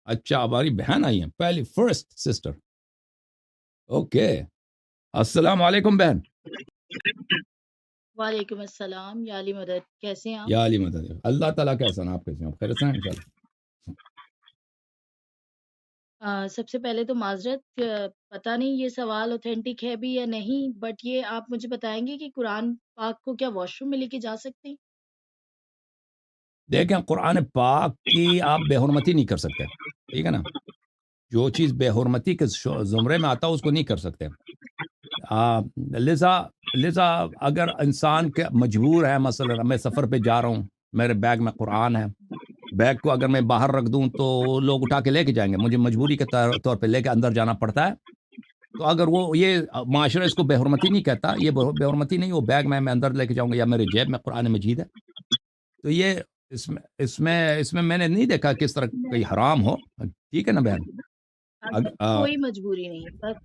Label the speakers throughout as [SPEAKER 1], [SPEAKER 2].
[SPEAKER 1] اچھا ہماری بہن آئی ہیں پہلی فرسٹ سسٹر. اوکے السلام علیکم بہن.
[SPEAKER 2] وعلیکم السلام یا علی مدد، کیسے ہیں آپ؟
[SPEAKER 1] یا علی مدد. اللہ تعالیٰ کا احسان. آپ کیسے ہیں؟ آپ خیریت سے ہیں انشاءاللہ؟
[SPEAKER 2] سب سے پہلے تو معذرت، پتہ نہیں یہ سوال اوتھینٹک ہے بھی یا نہیں، بٹ یہ آپ مجھے بتائیں گے کہ قرآن پاک کو کیا واش روم میں لے کے جا سکتے ہیں؟
[SPEAKER 1] دیکھیں قرآن پاک کی آپ بے حرمتی نہیں کر سکتے، ٹھیک ہے نا. جو چیز بے حرمتی کے زمرے میں آتا اس کو نہیں کر سکتے. لذا اگر انسان کے مجبور ہے، مثلا میں سفر پہ جا رہا ہوں، میرے بیگ میں قرآن ہے، بیگ کو اگر میں باہر رکھ دوں تو لوگ اٹھا کے لے کے جائیں گے، مجھے مجبوری کے طور پہ لے کے اندر جانا پڑتا ہے. تو اگر وہ یہ معاشرہ اس کو بے حرمتی نہیں کہتا، یہ بے حرمتی نہیں، وہ بیگ میں اندر لے کے جاؤں گا یا میرے جیب میں قرآن مجید ہے. تو یہ اس میں میں نے نہیں دیکھا کس طرح کوئی حرام ہو. ٹھیک ہے نا بہن.
[SPEAKER 2] کوئی مجبوری نہیں، بس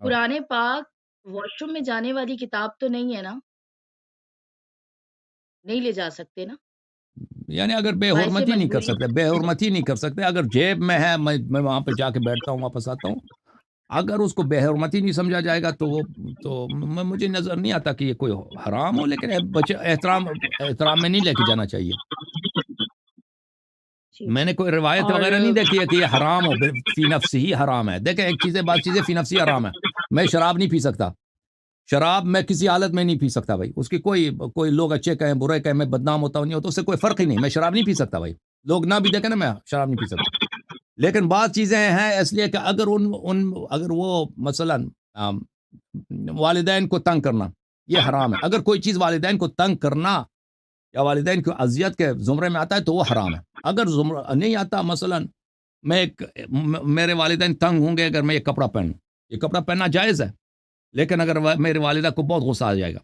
[SPEAKER 2] قرآن پاک واش روم میں جانے والی کتاب تو نہیں ہے نا؟ نہیں لے جا سکتے نا؟
[SPEAKER 1] یعنی اگر بے
[SPEAKER 2] باعث
[SPEAKER 1] حرمتی نہیں کر
[SPEAKER 2] مجبوری
[SPEAKER 1] سکتے، بے حرمتی نہیں کر سکتے. اگر جیب میں ہے، میں وہاں پہ جا کے بیٹھتا ہوں، واپس آتا ہوں. اگر اس کو بے حرمتی نہیں سمجھا جائے گا تو مجھے نظر نہیں آتا کہ یہ کوئی حرام ہو، لیکن بچے احترام میں نہیں لے کے جانا چاہیے. میں نے کوئی روایت
[SPEAKER 2] اور
[SPEAKER 1] وغیرہ نہیں دیکھی ہے کہ یہ حرام ہو، فی نفس ہی حرام ہے. دیکھیں ایک چیزیں، بعض چیزیں فی نفس ہی حرام ہے. میں شراب نہیں پی سکتا، شراب میں کسی حالت میں نہیں پی سکتا بھائی. اس کی کوئی لوگ اچھے کہیں برے کہیں، میں بدنام ہوتا ہوں نہیں ہوتا، اس سے کوئی فرق ہی نہیں. میں شراب نہیں پی سکتا بھائی، لوگ نہ بھی دیکھیں نا، میں شراب نہیں پی سکتا. لیکن بعض چیزیں ہیں اس لیے کہ اگر وہ مثلا والدین کو تنگ کرنا یہ حرام ہے. اگر کوئی چیز والدین کو تنگ کرنا یا والدین کو اذیت کے زمرے میں آتا ہے تو وہ حرام ہے. اگر زمرہ نہیں آتا، مثلا میرے والدین تنگ ہوں گے اگر میں یہ کپڑا پہنوں، یہ کپڑا پہننا جائز ہے. لیکن اگر میرے والدہ کو بہت غصہ آ جائے گا،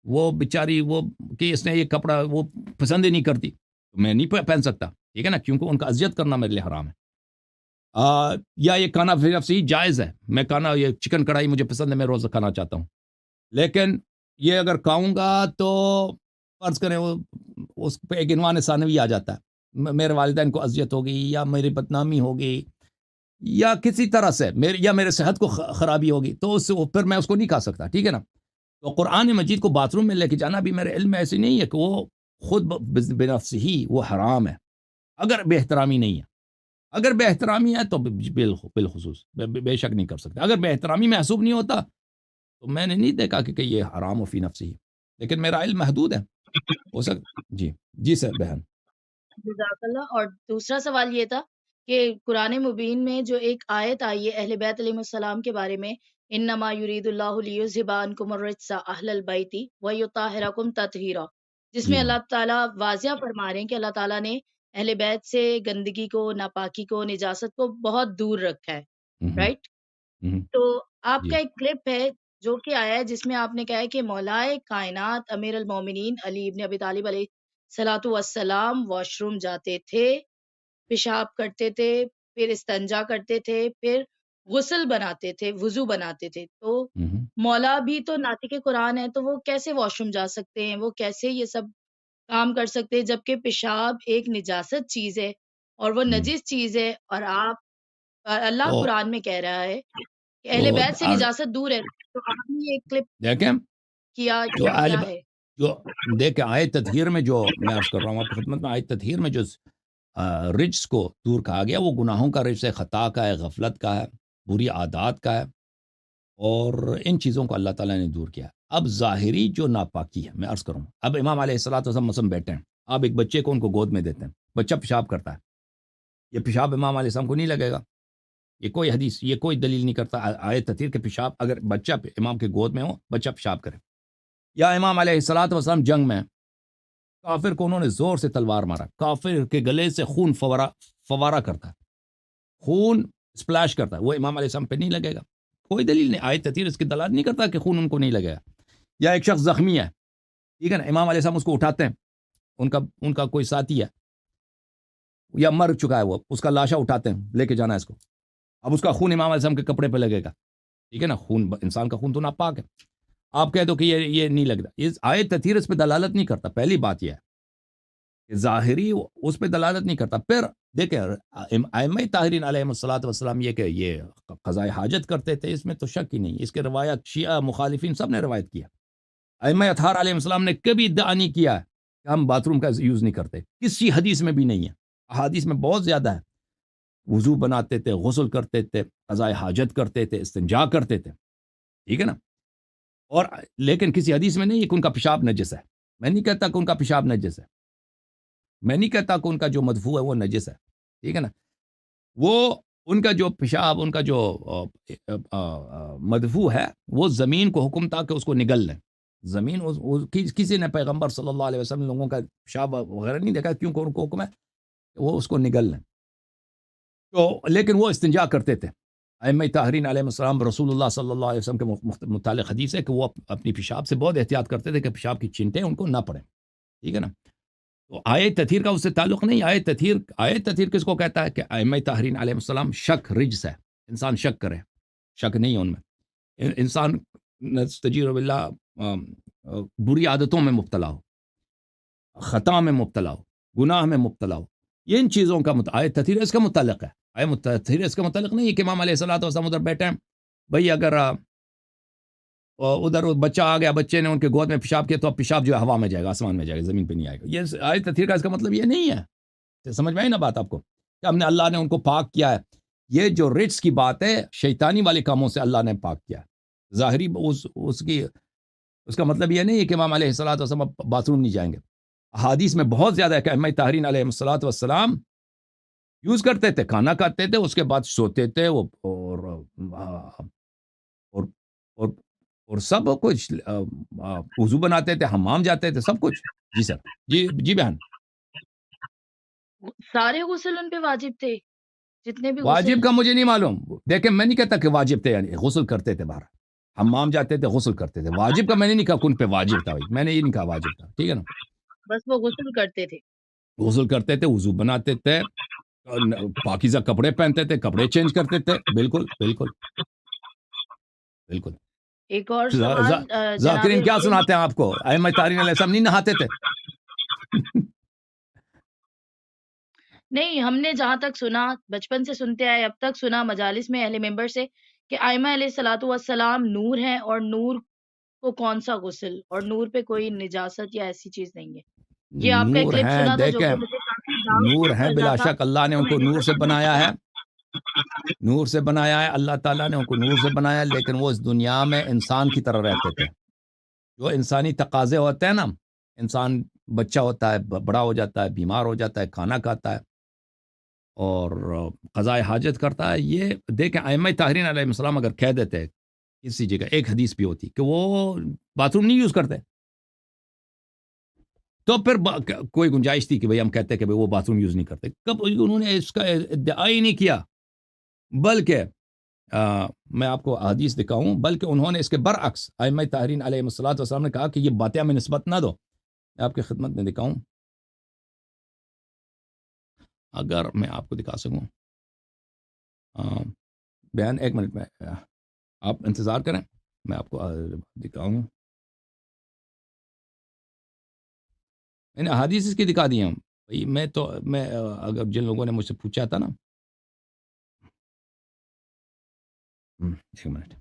[SPEAKER 1] وہ بیچاری وہ کہ اس نے یہ کپڑا وہ پسند ہی نہیں کرتی، تو میں نہیں پہن سکتا. ٹھیک ہے نا، کیونکہ ان کا اذیت کرنا میرے لیے حرام ہے. یا یہ کھانا فی نفسی جائز ہے. میں کھانا، یہ چکن کڑھائی مجھے پسند ہے، میں روز کھانا چاہتا ہوں، لیکن یہ اگر کھاؤں گا تو فرض کریں اس پہ ایک عنوان ثانوی آ جاتا ہے، میرے والدین کو اذیت ہوگی یا میری بدنامی ہوگی یا کسی طرح سے میرے صحت کو خرابی ہوگی، تو پھر میں اس کو نہیں کھا سکتا. ٹھیک ہے نا. تو قرآن مجید کو باتھ روم میں لے کے جانا بھی میرے علم میں ایسی نہیں ہے کہ وہ خود بنفس ہی وہ حرام ہے، اگر بے احترامی نہیں ہے. اگر بے احترامی ہے تو بالخصوص بے شک نہیں کر سکتے. اگر بے احترامی محسوب نہیں ہوتا تو میں نے نہیں دیکھا کہ یہ حرام و فی نفسی ہی. لیکن میرا علم محدود ہے، ہو سکتا. جی سر بہن.
[SPEAKER 2] جزاک اللہ۔ اور دوسرا سوال یہ تھا کہ قرآن مبین میں جو ایک آیت آئی ہے اہل بیت علیہ السلام کے بارے میں، انما یرید اللہ لیذھب عنکم الرجس اہل البیت ویطہرکم تطہیرا، جس
[SPEAKER 1] جی
[SPEAKER 2] میں
[SPEAKER 1] ہاں.
[SPEAKER 2] اللہ تعالیٰ واضح فرما رہے ہیں کہ اللہ تعالیٰ نے اہل بیت سے گندگی کو، ناپاکی کو، نجاست کو بہت دور رکھا ہے، رائٹ؟ تو آپ
[SPEAKER 1] جی
[SPEAKER 2] کا ایک کلپ ہے جو کہ آیا ہے جس میں آپ نے کہا ہے کہ مولائے کائنات امیر المومنین علی ابن ابی طالب علیہ صلاۃ والسلام واش روم جاتے تھے، پیشاب کرتے تھے، پھر استنجا کرتے تھے، پھر غسل بناتے تھے، وضو بناتے تھے. تو مولا بھی تو ناطق قرآن ہے، تو وہ کیسے واش روم جا سکتے ہیں؟ وہ کیسے یہ سب کام کر سکتے ہیں جبکہ پیشاب ایک نجاست چیز ہے اور وہ نجس چیز ہے، اور اللہ
[SPEAKER 1] تو
[SPEAKER 2] قرآن میں کہہ رہا ہے کہ
[SPEAKER 1] تو
[SPEAKER 2] اہل بیت سے نجاست دور ہے. تو آپ نے یہ کلپ
[SPEAKER 1] دیکھیں
[SPEAKER 2] کیا
[SPEAKER 1] جو
[SPEAKER 2] یہ کیا ہے؟
[SPEAKER 1] جو دیکھیں آیت تطہیر میں جو میں عرض کر رہا ہوں آپ کی خدمت میں، آیت تطہیر میں جو رجس کو دور کہا گیا، وہ گناہوں کا رجس ہے، خطا کا ہے، غفلت کا ہے، بری عادات کا ہے، اور ان چیزوں کو اللہ تعالیٰ نے دور کیا. اب ظاہری جو ناپاکی ہے، میں عرض کروں، اب امام علیہ الصلوۃ والسلام مثلا بیٹھے ہیں، آپ ایک بچے کو ان کو گود میں دیتے ہیں، بچہ پیشاب کرتا ہے، یہ پیشاب امام علیہ السلام کو نہیں لگے گا. یہ کوئی حدیث، یہ کوئی دلیل نہیں کرتا آیت تطہیر کے پیشاب اگر بچہ امام کے گود میں ہو، بچہ پیشاب کرے. یا امام علیہ الصلوۃ والسلام جنگ میں، کافر کو انہوں نے زور سے تلوار مارا، کافر کے گلے سے خون فوارہ کرتا ہے، خون سپلیش کرتا ہے، وہ امام علیہ السلام پہ نہیں لگے گا. کوئی دلیل نہیں، آیت تطہیر اس کی دلالت نہیں کرتا کہ خون ان کو نہیں لگے گا. یا ایک شخص زخمی ہے، ٹھیک ہے نا، امام علیہ السلام اس کو اٹھاتے ہیں، ان کا کوئی ساتھی ہے یا مر چکا ہے، وہ اس کا لاشا اٹھاتے ہیں، لے کے جانا ہے اس کو. اب اس کا خون امام علیہ السلام کے کپڑے پہ لگے گا، ٹھیک ہے نا، خون انسان کا خون تو ناپاک ہے. آپ کہہ دو کہ یہ نہیں لگتا، یہ آیت تطہیر اس پہ دلالت نہیں کرتا. پہلی بات یہ ہے کہ ظاہری اس پہ دلالت نہیں کرتا. پھر دیکھیں ائمہ طاہرین علیہم الصلوۃ والسلام یہ کہ یہ قضاء حاجت کرتے تھے، اس میں تو شک ہی نہیں. اس کے روایت شیعہ مخالفین سب نے روایت کیا. ائمہ اطہار علیہ السلام نے کبھی ادعا نہیں کیا ہے کہ ہم باتھ روم کا یوز نہیں کرتے. کسی حدیث میں بھی نہیں ہے. احادیث میں بہت زیادہ ہے. وضو بناتے تھے، غسل کرتے تھے، قضاء حاجت کرتے تھے، استنجا کرتے تھے. ٹھیک ہے نا. اور لیکن کسی حدیث میں نہیں ہے کہ ان کا پیشاب نجس ہے. میں نہیں کہتا کہ ان کا پیشاب نجس ہے. میں نہیں کہتا کہ ان کا جو مدفوع ہے وہ نجس ہے. ٹھیک ہے نا. وہ ان کا جو پیشاب، ان کا جو مدفوع ہے، وہ زمین کو حکم تھا کہ اس کو نگل لیں. زمین کسی نے پیغمبر صلی اللہ علیہ وسلم لوگوں کا پیشاب وغیرہ نہیں دیکھا، کیونکہ ان کو حکم ہے کہ وہ اس کو نگل لیں. تو لیکن وہ استنجا کرتے تھے. ائمہ طاہرین علیہ السلام رسول اللہ صلی اللہ علیہ وسلم کے متعلق حدیث ہے کہ وہ اپنی پیشاب سے بہت احتیاط کرتے تھے کہ پیشاب کی چینٹیں ان کو نہ پڑیں. ٹھیک ہے نا. تو آیت تطہیر کا اس سے تعلق نہیں. آیت تطہیر کس کو کہتا ہے کہ ائمہ طاہرین علیہ السلام شک رجس ہے. انسان شک کرے، شک نہیں ہے ان میں. انسان نستجیر باللہ بری عادتوں میں مبتلا ہو، خطا میں مبتلا ہو، گناہ میں مبتلا ہو. یہ ان چیزوں کا آیت تطہیر اس کا متعلق ہے. آیت تطہیر اس کا متعلق نہیں ہے کہ امام علیہ الصلوۃ والسلام ادھر بیٹھے ہیں، بھئی اگر ادھر بچہ آ گیا، بچے نے ان کے گود میں پیشاب کیا تو اب پیشاب جو ہے ہوا میں جائے گا، آسمان میں جائے گا، زمین پہ نہیں آئے گا. یہ آیت تطہیر کا اس کا مطلب یہ نہیں ہے. سمجھ میں آئی نا بات آپ کو کہ ہم نے اللہ نے ان کو پاک کیا ہے. یہ جو رجس کی بات ہے، شیطانی والے کاموں سے اللہ نے پاک کیا ہے. ظاہری اس کا مطلب یہ نہیں ہے کہ امام علیہ الصلوۃ والسلام باتھ روم نہیں جائیں گے. احادیث میں بہت زیادہ ہے کہ ائمہ طاہرین علیہ الصلوۃ والسلام یوز کرتے تھے، کھانا کھاتے تھے، اس کے بعد سوتے تھے، اور سب کچھ وضو بناتے تھے، حمام جاتے تھے، سب کچھ. جی سر. جی بہن.
[SPEAKER 2] سارے غسل ان پہ واجب تھے، جتنے بھی غسل.
[SPEAKER 1] واجب کا مجھے نہیں معلوم. دیکھیں میں نہیں کہتا کہ واجب تھے، یعنی غسل کرتے تھے باہر، حمام جاتے تھے، غسل کرتے تھے. واجب کا میں نے نہیں کہا کن پہ واجب تھا. میں نے یہ نہیں کہا واجب تھا. ٹھیک ہے نا.
[SPEAKER 2] بس وہ غسل کرتے تھے.
[SPEAKER 1] غسل کرتے تھے، وضو بناتے تھے، پاکیزہ کپڑے پہنتے تھے، کپڑے چینج کرتے تھے. بالکل بالکل بالکل.
[SPEAKER 2] ایک اور سوال جناب
[SPEAKER 1] ذاکرین کیا سناتے ہیں آپ کو؟ ائمہ طاہرین علیہ السلام نہیں نہاتے تھے؟
[SPEAKER 2] نہیں، ہم نے جہاں تک سنا، بچپن سے سنتے آئے، اب تک سنا مجالس میں اہل ممبر سے کہ ائمہ علیہ الصلوۃ والسلام نور ہیں، اور نور کو کون سا غسل، اور نور پہ کوئی نجاست یا ایسی چیز نہیں ہے. یہ آپ کا ایک
[SPEAKER 1] نور
[SPEAKER 2] کلپ
[SPEAKER 1] ہیں،
[SPEAKER 2] سنا تھا جو
[SPEAKER 1] دیکھیں
[SPEAKER 2] کہ مجھے کافی ڈاؤٹ
[SPEAKER 1] نور ہیں
[SPEAKER 2] چل رہا
[SPEAKER 1] بلا
[SPEAKER 2] تھا.
[SPEAKER 1] شک. اللہ نے ان کو نور سے بنایا ہے. نور سے بنایا ہے. اللہ تعالیٰ نے ان کو نور سے بنایا، لیکن وہ اس دنیا میں انسان کی طرح رہتے تھے. جو انسانی تقاضے ہوتے ہیں نا، انسان بچہ ہوتا ہے، بڑا ہو جاتا ہے، بیمار ہو جاتا ہے، کھانا کھاتا ہے اور قضاء حاجت کرتا ہے. یہ دیکھیں ائمہ طاہرین علیہ السلام اگر کہہ دیتے کسی جگہ، ایک حدیث بھی ہوتی کہ وہ باتھ روم نہیں یوز کرتے، تو پھر کوئی گنجائش تھی کہ بھئی ہم کہتے ہیں کہ بھئی وہ باتھ روم یوز نہیں کرتے. کب انہوں نے اس کا ادعا ہی نہیں کیا، بلکہ میں آپ کو حدیث دکھاؤں، بلکہ انہوں نے اس کے برعکس ائمہ طاہرین علیہ الصلوۃ والسلام نے کہا کہ یہ باتیں ہمیں نسبت نہ دو. میں آپ کی خدمت میں دکھاؤں، اگر میں آپ کو دکھا سکوں. بہن ایک منٹ میں آپ انتظار کریں، میں آپ کو دکھاؤں. میں نے حدیث اس کی دکھا دی ہیں. میں اگر جن لوگوں نے مجھ سے پوچھا تھا نا، ایک منٹ.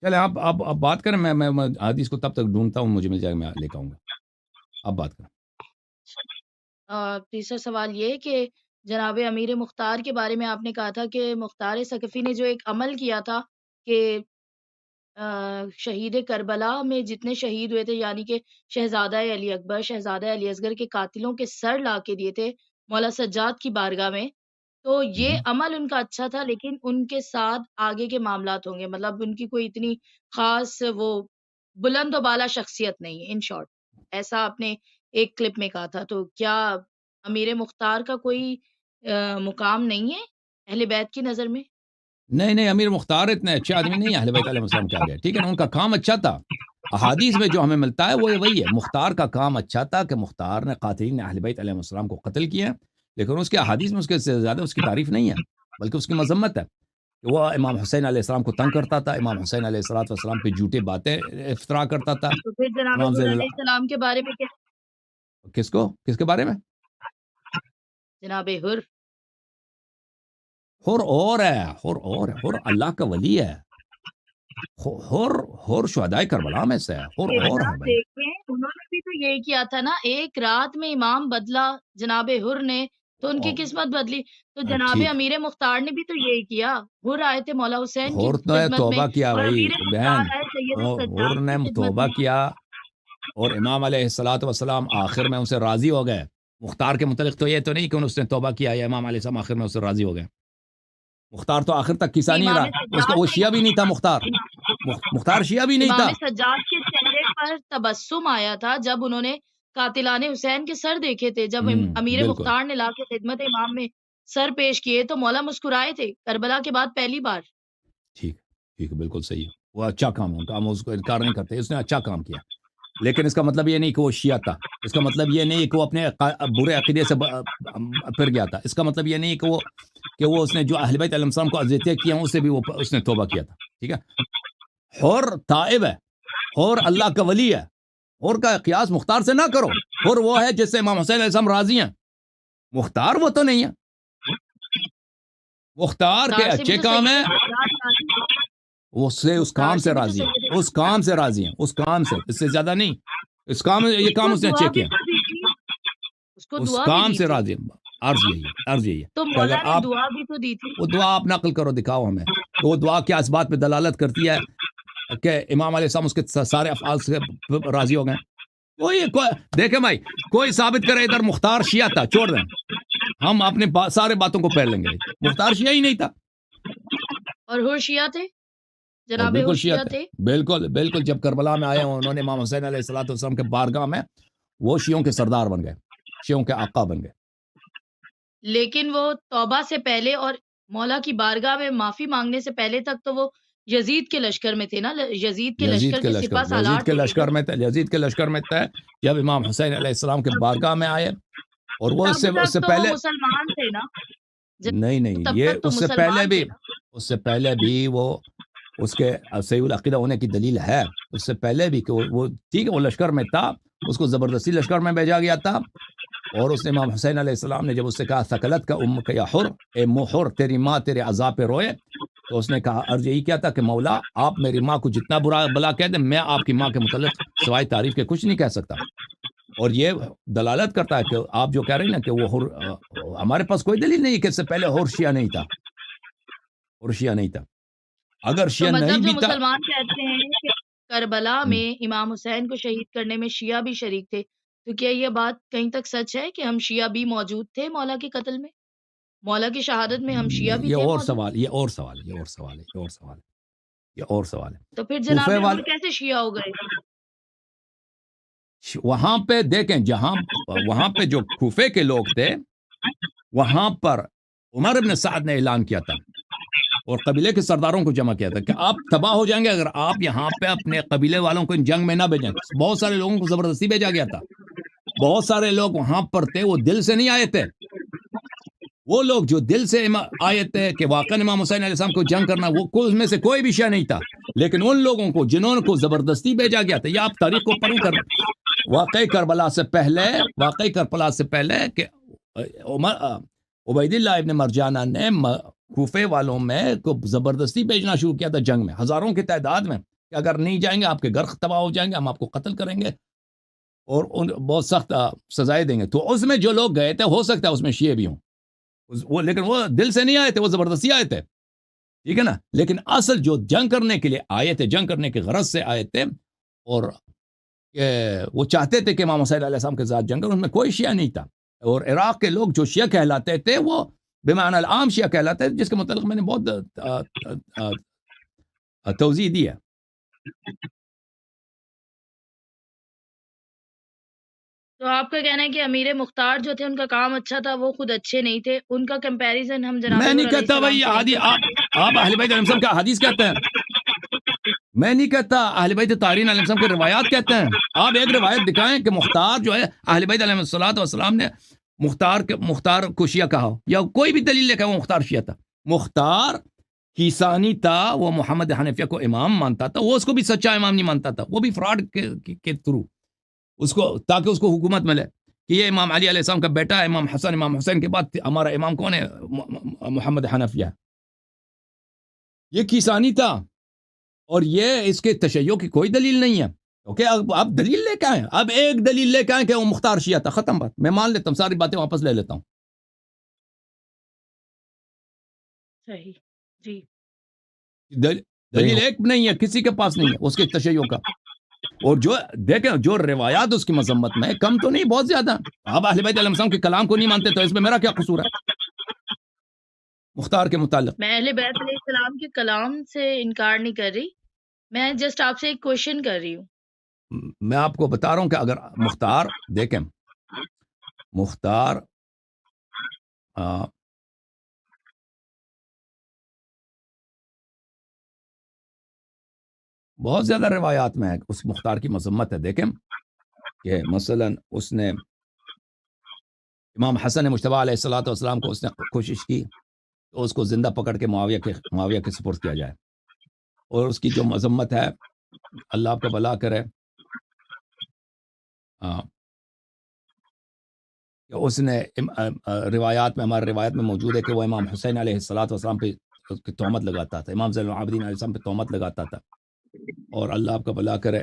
[SPEAKER 1] چلے آپ بات کریں، میں حدیث کو تب تک ڈھونڈتا ہوں، مجھے مل جائے گا، میں لے کے آؤں گا. آپ بات کریں.
[SPEAKER 2] تیسرا سوال یہ کہ جناب امیر مختار کے بارے میں آپ نے کہا تھا کہ مختار ثقفی نے جو ایک عمل کیا تھا کہ شہید کربلا میں جتنے شہید ہوئے تھے، یعنی کہ شہزادہ علی اکبر، شہزادہ علی اصغر کے قاتلوں کے سر لا کے دیے تھے مولا سجاد کی بارگاہ میں. تو یہ عمل ان کا اچھا تھا، لیکن ان کے ساتھ آگے کے معاملات ہوں گے، مطلب ان کی کوئی اتنی خاص وہ بلند و بالا شخصیت نہیں ہے. ان شارٹ ایسا آپ نے ایک کلپ میں کہا تھا. تو کیا امیر مختار کا کوئی مقام نہیں ہے اہل بیت کی نظر میں؟
[SPEAKER 1] نہیں امیر مختار اتنے اچھے آدمی نہیں ہیں اہل بیت علیہ السلام کے آگے. ٹھیک ہے نا، ان کا کام اچھا تھا، احادیث میں جو ہمیں ملتا ہے وہ وہی ہے. مختار کا کام اچھا تھا کہ مختار نے قاتلین اہل بیت علیہ السلام کو قتل کیا ہے، لیکن اس کے احادیث میں اس کے سے زیادہ اس کی تعریف نہیں ہے، بلکہ اس کی مذمت ہے کہ وہ امام حسین علیہ السلام کو تنگ کرتا تھا، امام حسین علیہ السلام پہ جھوٹے باتیں افترا کرتا تھا.
[SPEAKER 2] تو پھر جناب
[SPEAKER 1] امام
[SPEAKER 2] حضور
[SPEAKER 1] زین
[SPEAKER 2] علیہ السلام کے بارے میں کیا؟
[SPEAKER 1] کس کے بارے میں؟
[SPEAKER 2] جناب حر
[SPEAKER 1] حر اور ہے، حر اللہ کا ولی ہے. حر شہدائے کربلا میں سے ہے، حر اور ہے
[SPEAKER 2] جناب
[SPEAKER 1] بھائی.
[SPEAKER 2] دیکھیں انہوں نے بھی تو یہی کیا تھا نا، ایک رات میں امام بدلا جناب حر نے، تو ان کی قسمت بدلی. تو جناب
[SPEAKER 1] ٹھیک،
[SPEAKER 2] امیر مختار نے بھی تو یہی کیا، حر آئے تھے مولا حسین کی
[SPEAKER 1] حر نے
[SPEAKER 2] خدمت میں،
[SPEAKER 1] توبہ کیا
[SPEAKER 2] اور
[SPEAKER 1] بھائی
[SPEAKER 2] امیر
[SPEAKER 1] بہن،
[SPEAKER 2] مختار آئے سید
[SPEAKER 1] حر
[SPEAKER 2] السجاد
[SPEAKER 1] نے
[SPEAKER 2] کی خدمت
[SPEAKER 1] توبہ
[SPEAKER 2] میں.
[SPEAKER 1] کیا اور امام علیہ السلام آخر میں ان سے راضی ہو گئے. مختار کے متعلق تو یہ تو نہیں کہ اس نے توبہ کیا یا امام علیہ السلام آخر میں اس سے راضی ہو گئے. مختار تو آخر تک کسا نہیں
[SPEAKER 2] امام
[SPEAKER 1] رہا، اس کا وہ
[SPEAKER 2] سجاد
[SPEAKER 1] شیعہ بھی نہیں تھا. مختار شیعہ بھی نہیں
[SPEAKER 2] امام
[SPEAKER 1] تھا.
[SPEAKER 2] سجاد کے چہرے پر تبسم آیا تھا جب انہوں نے قاتلان حسین کے سر دیکھے تھے. جب امیر
[SPEAKER 1] بالکل
[SPEAKER 2] مختار نے لا کے خدمت امام میں سر پیش کیے تو مولا مسکرائے تھے، کربلا کے بعد پہلی بار.
[SPEAKER 1] ٹھیک ٹھیک بالکل صحیح ہے. وہ اچھا کام ہے، ہم اس کو انکار نہیں کرتے، اس نے اچھا کام کیا، لیکن اس کا مطلب یہ نہیں کہ وہ شیعہ تھا. اس کا مطلب یہ نہیں کہ وہ اپنے برے عقیدے سے پھر گیا تھا. اس کا مطلب یہ نہیں کہ وہ اس نے جو اہل بیت علیہ السلام کو اذیتیں کیا اس سے بھی اس نے توبہ کیا تھا. ٹھیک ہے، حر تائب ہے، حر اللہ کا ولی ہے. حر کا قیاس مختار سے نہ کرو. حر وہ ہے جس سے امام حسین علیہ السلام راضی ہیں، مختار وہ تو نہیں ہے. مختار کے
[SPEAKER 2] مختار سے بھی
[SPEAKER 1] اچھے
[SPEAKER 2] تو
[SPEAKER 1] کام ہیں،
[SPEAKER 2] سید السجاد راضی تھے.
[SPEAKER 1] اس کام
[SPEAKER 2] مختار
[SPEAKER 1] سے
[SPEAKER 2] سے بھی تو
[SPEAKER 1] راضی ہیں،
[SPEAKER 2] سید
[SPEAKER 1] اس کام سے راضی ہیں، اس کام سے، اس سے زیادہ نہیں. اس کام یہ کام
[SPEAKER 2] کو
[SPEAKER 1] اس نے
[SPEAKER 2] دعا
[SPEAKER 1] اچھے
[SPEAKER 2] بھی
[SPEAKER 1] کیا،
[SPEAKER 2] تو دی تھی، اس کو
[SPEAKER 1] اس
[SPEAKER 2] دعا بھی
[SPEAKER 1] کام
[SPEAKER 2] دی
[SPEAKER 1] سے
[SPEAKER 2] تھی،
[SPEAKER 1] راضی ہیں. عرض یہی
[SPEAKER 2] تو
[SPEAKER 1] ہے کہ اگر
[SPEAKER 2] مولا نے
[SPEAKER 1] آپ
[SPEAKER 2] دعا بھی تو دی تھی.
[SPEAKER 1] وہ دعا آپ نقل کرو، دکھاؤ ہمیں کہ وہ دعا کیا اس بات پہ دلالت کرتی ہے کہ امام علیہ السلام اس کے سارے افعال سے راضی ہو گئے. دیکھیں بھائی، کوئی ثابت کرے ادھر مختار شیعہ تھا، چھوڑ دیں، ہم اپنے سارے باتوں کو پھیر لیں گے. مختار شیعہ ہی نہیں تھا،
[SPEAKER 2] اور حر شیعہ تھے،
[SPEAKER 1] اور
[SPEAKER 2] جناب حر
[SPEAKER 1] بالکل شیعہ
[SPEAKER 2] شیعہ
[SPEAKER 1] تھے.
[SPEAKER 2] تھے.
[SPEAKER 1] بالکل جب کربلا میں آئے انہوں نے امام حسین علیہ السلام کے بارگاہ میں وہ شیعوں کے سردار بن گئے، شیعوں کے آقا بن گئے.
[SPEAKER 2] لیکن وہ توبہ سے پہلے اور مولا کی بارگاہ میں معافی مانگنے سے پہلے تک تو وہ یزید کے لشکر میں تھے نا، یزید کے لشکر کے سپاہ سالار تھے.
[SPEAKER 1] یزید کے لشکر میں تھے جب امام حسین علیہ السلام کے بارگاہ میں آئے. اور وہ
[SPEAKER 2] تب
[SPEAKER 1] اس
[SPEAKER 2] تک
[SPEAKER 1] سے
[SPEAKER 2] تو وہ
[SPEAKER 1] پہلے
[SPEAKER 2] مسلمان تھے نا،
[SPEAKER 1] نہیں
[SPEAKER 2] تب
[SPEAKER 1] یہ
[SPEAKER 2] تک تو
[SPEAKER 1] اس سے
[SPEAKER 2] مسلمان تھے نا.
[SPEAKER 1] اس سے پہلے بھی وہ اس کے صحیح العقیدہ ہونے کی دلیل ہے. اس سے پہلے بھی کہ وہ ٹھیک ہے وہ لشکر میں تھا، اس کو زبردستی لشکر میں بھیجا گیا تھا. اور اس نے امام حسین علیہ السلام نے جب اس سے کہا ثقلت کا ام کا یا حر، اے محر تیری ماں تیرے عذاب پہ روئے، تو اس نے کہا عرض یہی کیا تھا کہ مولا آپ میری ماں کو جتنا برا بلا کہہ دیں، میں آپ کی ماں کے متعلق سوائے تعریف کے کچھ نہیں کہہ سکتا. اور یہ دلالت کرتا ہے کہ آپ جو کہہ رہے ہیں نا کہ وہ ہمارے پاس کوئی دلیل نہیں کہ اس سے پہلے حر شیعہ نہیں تھا. حر شیعہ نہیں تھا. اگر
[SPEAKER 2] تو
[SPEAKER 1] شیعہ نہیں
[SPEAKER 2] مطلب جو
[SPEAKER 1] بھی تھا،
[SPEAKER 2] مسلمان کہتے ہیں کہ کربلا میں امام حسین کو شہید کرنے میں شیعہ بھی شریک تھے، تو کیا یہ بات کہیں تک سچ ہے کہ ہم شیعہ بھی موجود تھے مولا کے قتل میں؟ مولا کی شہادت میں ہم شیعہ بھی
[SPEAKER 1] یہ
[SPEAKER 2] تھے
[SPEAKER 1] اور
[SPEAKER 2] موجود؟
[SPEAKER 1] سوال، یہ اور سوال ہے.
[SPEAKER 2] تو پھر
[SPEAKER 1] کوفے
[SPEAKER 2] جناب
[SPEAKER 1] والے
[SPEAKER 2] حضور کیسے شیعہ ہو گئے؟
[SPEAKER 1] وہاں پہ دیکھیں، وہاں پہ جو کوفے کے لوگ تھے، وہاں پر عمر ابن سعد نے اعلان کیا تھا اور قبیلے کے سرداروں کو جمع کیا تھا کہ آپ تباہ ہو جائیں گے اگر آپ یہاں پہ اپنے قبیلے والوں کو ان جنگ میں نہ بھیجیں. بہت سارے لوگوں کو زبردستی بھیجا گیا تھا. بہت سارے لوگ وہاں پر تھے، وہ دل سے نہیں آئے تھے. وہ لوگ جو دل سے آئے تھے کہ واقعا امام حسین علیہ السلام کو جنگ کرنا، وہ اس میں سے کوئی بھی شیعہ نہیں تھا. لیکن ان لوگوں کو جنہوں کو زبردستی بھیجا گیا تھا، یا آپ تاریخ کو پڑھیں کر واقعی کربلا سے پہلے کہ عبید اللہ ابن مرجانہ نے کوفے والوں میں کو زبردستی بھیجنا شروع کیا تھا جنگ میں، ہزاروں کی تعداد میں، کہ اگر نہیں جائیں گے آپ کے گھر تباہ ہو جائیں گے، ہم آپ کو قتل کریں گے اور بہت سخت سزائیں دیں گے. تو اس میں جو لوگ گئے تھے ہو سکتا ہے اس میں شیعہ بھی ہوں، لیکن وہ دل سے نہیں آئے تھے، وہ زبردستی آئے تھے. ٹھیک ہے نا. لیکن اصل جو جنگ کرنے کے لیے آئے تھے، جنگ کرنے کے غرض سے آئے تھے، اور وہ چاہتے تھے کہ امام حسین علیہ السلام کے ساتھ جنگ کریں، ان میں کوئی شیعہ نہیں تھا. اور عراق کے لوگ جو شیعہ کہلاتے تھے وہ بمعنی العام شیعہ کہلاتے تھے، جس کے متعلق میں نے بہت توضیح دی ہے.
[SPEAKER 2] تو آپ کا کہنا ہے کہ امیر مختار جو تھے ان کا کام اچھا تھا، وہ خود اچھے نہیں تھے، ان کا کمپیریزن ہم جناب
[SPEAKER 1] میں
[SPEAKER 2] حضور
[SPEAKER 1] نہیں
[SPEAKER 2] علیہ
[SPEAKER 1] کہتا
[SPEAKER 2] السلام
[SPEAKER 1] بھائی
[SPEAKER 2] سے نہیں
[SPEAKER 1] آپ اہل بیت علیہ السلام کا حدیث کہتے ہیں. میں نہیں کہتا، اہل بیت طاہرین علیہ السلام کی روایات کہتے ہیں. آپ ایک روایت دکھائیں کہ مختار جو ہے اہل بیت علیہ السلام نے مختار کو شیعہ کہا ہو، یا کوئی بھی دلیل لے کہ وہ مختار شیعہ تھا. مختار کیسانی تھا، وہ محمد حنفیہ کو امام مانتا تھا، وہ اس کو بھی سچا امام نہیں مانتا تھا، وہ بھی فراڈ کے تھرو اس کو، تاکہ اس کو حکومت ملے کہ یہ امام علی علیہ السلام کا بیٹا ہے، امام حسن، امام حسین کے بعد ہمارا امام کون ہے؟ محمد حنفیہ. یہ کیسانی تھا، اور یہ اس کے تشیع کی کوئی دلیل نہیں ہے. اوکے، اب آپ دلیل لے کے آئیں، اب ایک دلیل لے کے آئیں کہ وہ مختار شیعہ تھا، ختم بات. میں مان لیتا ہوں، ساری باتیں واپس لے لیتا ہوں.
[SPEAKER 2] صحیح. جی.
[SPEAKER 1] دلیل ایک نہیں ہے، کسی کے پاس نہیں ہے اس کے تشیع کا. اور جو دیکھیں، جو روایات اس کی مذمت میں کم تو نہیں، بہت زیادہ. آپ اہل بیت علیہ السلام کے کلام کو نہیں مانتے تو اس میں میرا کیا قصور ہے مختار کے متعلق؟
[SPEAKER 2] میں اہل بیت علیہ السلام کے کلام سے انکار نہیں کر رہی، میں جسٹ آپ سے ایک کوشچن کر رہی ہوں.
[SPEAKER 1] میں آپ کو بتا رہا ہوں کہ اگر مختار، دیکھیں مختار بہت زیادہ روایات میں ہے اس مختار کی مذمت ہے. دیکھیں کہ مثلا اس نے امام حسن مجتبیٰ علیہ السلام کو اس نے کوشش کی تو اس کو زندہ پکڑ کے معاویہ کے سپرد کیا جائے. اور اس کی جو مذمت ہے، اللہ آپ کا بھلا کرے، کہ اس نے روایات میں، ہمارے روایت میں موجود ہے کہ وہ امام حسین علیہ السلام پہ تہمت لگاتا تھا، امام زین العابدین علیہ السلام پہ تہمت لگاتا تھا. اور اللہ آپ کا بھلا کرے،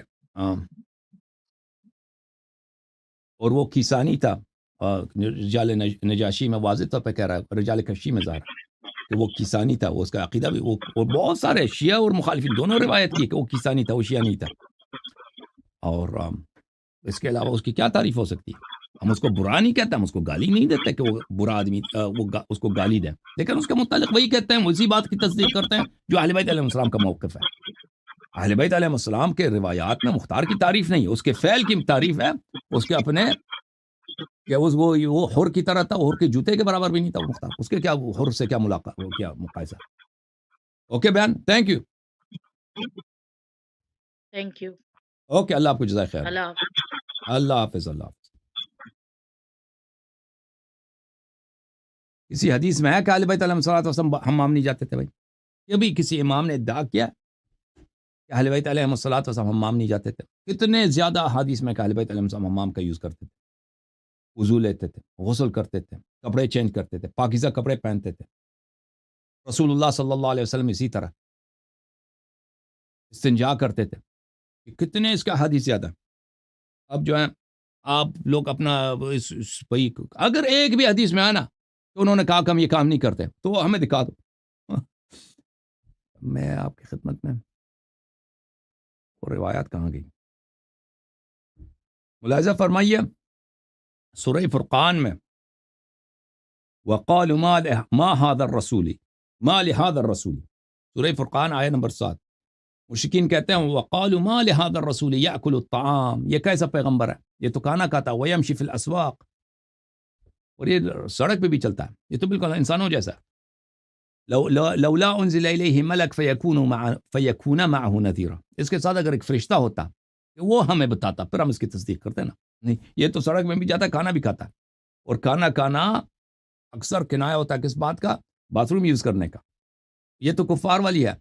[SPEAKER 1] اور وہ کیسانی تھا. رجال نجاشی میں واضح طور پہ کہہ رہا ہے، رجال کشی میں ظاہر کہ وہ کیسانی تھا. وہ اس کا عقیدہ بھی، اور بہت سارے شیعہ اور مخالفین دونوں روایت کی کہ وہ کیسانی تھا، وہ شیعہ نہیں تھا. اور اس کے علاوہ اس کی کیا تعریف ہو سکتی ہے؟ ہم اس کو برا نہیں کہتے، ہم اس کو گالی نہیں دیتے کہ وہ برا آدمی، اس کو گالی دیں، لیکن اس کے متعلق وہی کہتے ہیں، اسی بات کی تصدیق کرتے ہیں جو اہل بیت علیہ السلام کا موقف ہے. اہل بیت علیہ السلام کے روایات میں مختار کی تعریف نہیں ہے، اس کے فعل کی تعریف ہے، اس کے اپنے کہ وہ حر کی طرح تھا، حر کے جوتے کے برابر بھی نہیں تھا وہ مختار. اس کے کیا حر سے کیا ملاقات، وہ کیا مقایسہ. اوکے بہن، thank you.
[SPEAKER 2] Thank you.
[SPEAKER 1] Okay, اللہ آپ کو جزائے خیر.
[SPEAKER 2] اللہ حافظ.
[SPEAKER 1] اللہ حافظ. اللہ حافظ. کسی حدیث میں ہے کہ اہل بیت علیہ السلام حمام نہیں جاتے تھے؟ بھائی یہ بھی کسی امام نے ادعا کیا کہ اہل بیت علیہ السلام حمام نہیں جاتے تھے؟ کتنے زیادہ حدیث میں کہ اہل بیت علیہ السلام حمام کا یوز کرتے تھے، وضو لیتے تھے، غسل کرتے تھے، کپڑے چینج کرتے تھے، پاکیزہ کپڑے پہنتے تھے. رسول اللہ صلی اللہ علیہ وسلم اسی طرح استنجا کرتے تھے. کتنے اس کا حدیث زیادہ. اب جو ہے آپ لوگ اپنا اگر ایک بھی حدیث میں آنا تو انہوں نے کہا کہ ہم یہ کام نہیں کرتے تو ہمیں دکھا دو. میں آپ کی خدمت میں، وہ روایات کہاں گئی؟ ملاحظہ فرمائیے سورہ فرقان میں، وقالوا ما هذا الرسول ما لهذا الرسول، سورہ فرقان آیت نمبر 7. مشرکین کہتے ہیں وقالوا ما لهذا الرسول يأكل الطعام، یہ کیسا پیغمبر ہے، یہ تو کھانا کھاتا، ويمشي في الاسواق، اور یہ سڑک پہ بھی چلتا ہے، یہ تو بالکل انسانوں جیسا. لولا انزل الیہ ملک فیکون معه نذیرا، اس کے ساتھ اگر ایک فرشتہ ہوتا کہ وہ ہمیں بتاتا، پھر ہم اس کی تصدیق کرتے نا. نہیں، یہ تو سڑک میں بھی جاتا ہے، کھانا بھی کھاتا ہے. اور کھانا کھانا اکثر کنایہ ہوتا ہے کس بات کا؟ باتھ روم یوز کرنے کا. یہ تو کفار والی ہے.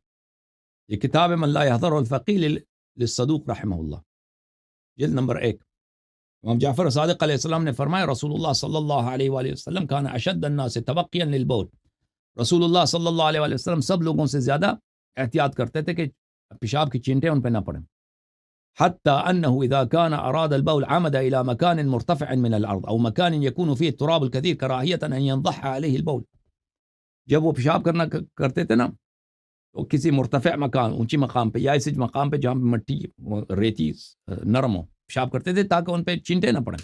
[SPEAKER 1] یہ کتاب ہے من لا یحضر الفقی للصدوق رحمہ اللہ، جلد نمبر 1. امام جعفر صادق علیہ السلام نے فرمایا رسول اللہ صلی اللہ علیہ وآلہ وسلم کان اشد الناس توقیا للبول، رسول اللہ صلی اللہ علیہ وآلہ وسلم سب لوگوں سے زیادہ احتیاط کرتے تھے کہ پیشاب کی چینٹیں ان پہ نہ پڑیں. حتى أنه إذا كان أراد البول عمد إلى مكان مرتفع من الأرض أو مكان يكون فيه التراب الكثير كراهية أن ينضح عليه البول. جب وہ پیشاب کرنا کرتے تھے نا تو کسی مرتفع مکان، اونچی مقام پہ یا ایسے مقام پہ جہاں پہ مٹی ریتی نرم ہو، پیشاب کرتے تھے تاکہ ان پہ چینٹیں نہ پڑیں.